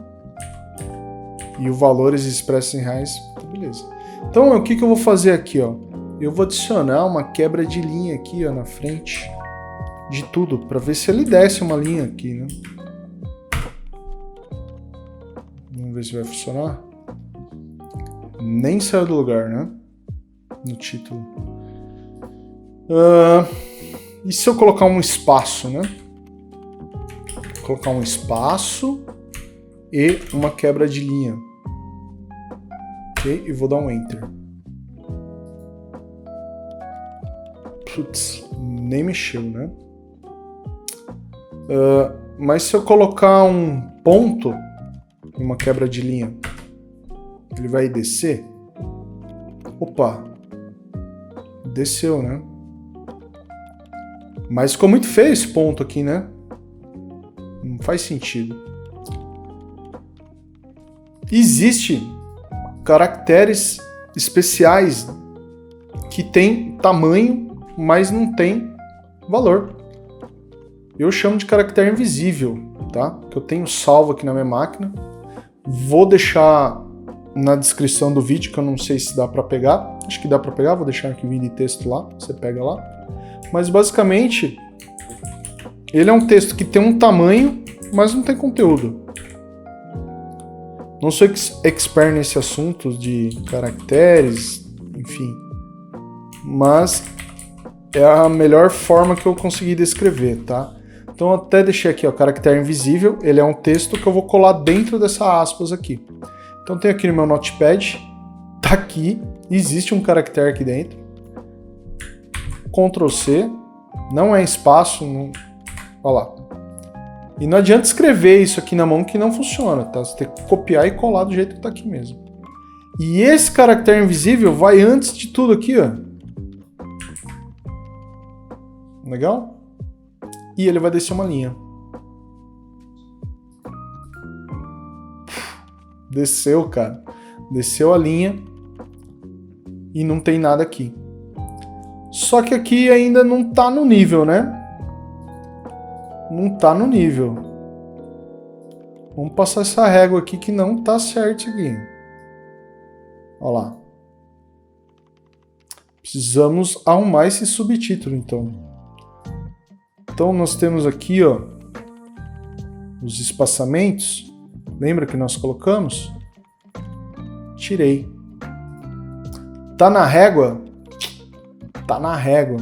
E os valores expressos em reais, beleza. Então, o que eu vou fazer aqui, ó? Eu vou adicionar uma quebra de linha aqui, ó, na frente de tudo, para ver se ele desce uma linha aqui, né? Vamos ver se vai funcionar. Nem saiu do lugar, né? No título. E se eu colocar um espaço, né? Colocar um espaço e uma quebra de linha. Ok? E vou dar um Enter. Putz, nem mexeu, né? Mas se eu colocar um ponto, uma quebra de linha, ele vai descer? Opa! Desceu, né? Mas ficou muito feio esse ponto aqui, né? Não faz sentido. Existem caracteres especiais que têm tamanho, mas não tem valor. Eu chamo de caractere invisível, tá? Que eu tenho salvo aqui na minha máquina. Vou deixar na descrição do vídeo, que eu não sei se dá para pegar. Acho que dá para pegar, vou deixar aqui o vídeo de texto lá, você pega lá. Mas basicamente, ele é um texto que tem um tamanho, mas não tem conteúdo. Não sou expert nesse assunto de caracteres, enfim. Mas é a melhor forma que eu consegui descrever, tá? Então eu até deixei aqui, ó, caractere invisível. Ele é um texto que eu vou colar dentro dessa aspas aqui. Então tem aqui no meu Notepad, tá aqui, existe um caractere aqui dentro. Ctrl C, não é espaço, não... Olha lá. E não adianta escrever isso aqui na mão que não funciona, tá? Você tem que copiar e colar do jeito que tá aqui mesmo. E esse caractere invisível vai antes de tudo aqui, ó. Legal? E ele vai descer uma linha. Desceu, cara. Desceu a linha. e não tem nada aqui. Só que aqui ainda não tá no nível, né? Não tá no nível. Vamos passar essa régua aqui que não tá certo aqui. Olha lá. Precisamos arrumar esse subtítulo, então. Então nós temos aqui, ó, os espaçamentos. Lembra que nós colocamos? Tirei. Tá na régua? Tá na régua.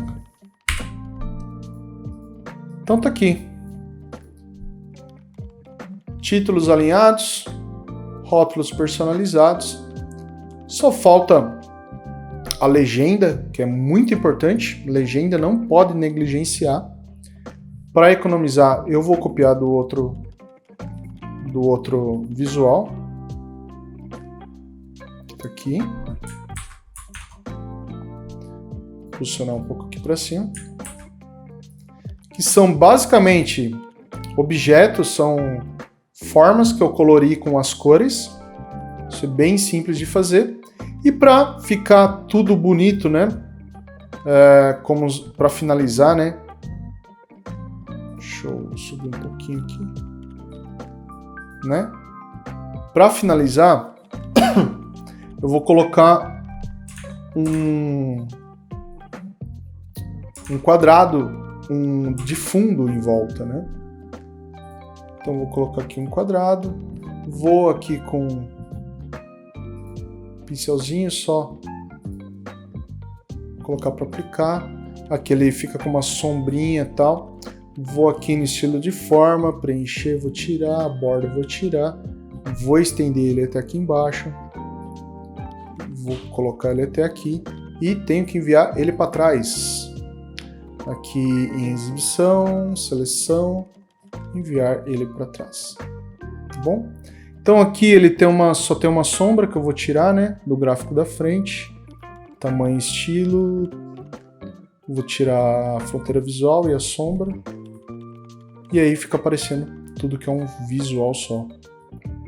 Então tá aqui. Títulos alinhados, rótulos personalizados. Só falta a legenda, que é muito importante. Legenda não pode negligenciar. Para economizar, eu vou copiar do outro visual. Tá aqui. Posicionar um pouco aqui para cima. Que são basicamente objetos, são formas que eu colori com as cores. Isso é bem simples de fazer. E para ficar tudo bonito, né? Como para finalizar, né? Deixa eu subir um pouquinho aqui. Né? Para finalizar, eu vou colocar um quadrado de fundo em volta, né? Então vou colocar aqui um quadrado, vou aqui com um pincelzinho só colocar para aplicar. Aqui ele fica com uma sombrinha e tal. Vou aqui no estilo de forma, preencher, vou tirar, a borda vou tirar, vou estender ele até aqui embaixo, vou colocar ele até aqui e tenho que enviar ele para trás. Aqui em exibição, seleção, enviar ele para trás, tá bom? Então aqui ele só tem uma sombra que eu vou tirar, né, do gráfico da frente, tamanho, estilo, vou tirar a fronteira visual e a sombra, e aí fica aparecendo tudo que é um visual só.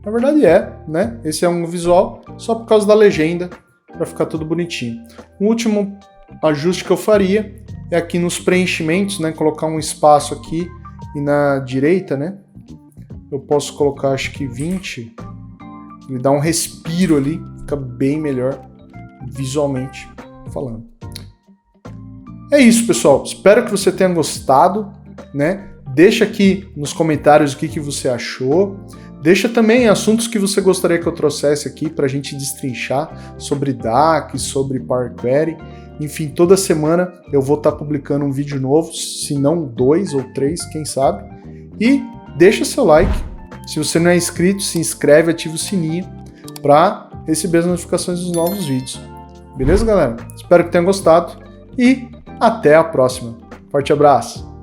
Na verdade né? Esse é um visual só por causa da legenda, para ficar tudo bonitinho. O último ajuste que eu faria é aqui nos preenchimentos, né? Colocar um espaço aqui e na direita, né? Eu posso colocar, acho que 20, ele dá um respiro ali, fica bem melhor visualmente falando. É isso, pessoal. Espero que você tenha gostado, né? Deixa aqui nos comentários o que você achou. Deixa também assuntos que você gostaria que eu trouxesse aqui para a gente destrinchar sobre DAC, sobre Power Query. Enfim, toda semana eu vou estar publicando um vídeo novo, se não 2 ou 3, quem sabe. E deixa seu like. Se você não é inscrito, se inscreve, ativa o sininho para receber as notificações dos novos vídeos. Beleza, galera? Espero que tenham gostado e até a próxima. Forte abraço!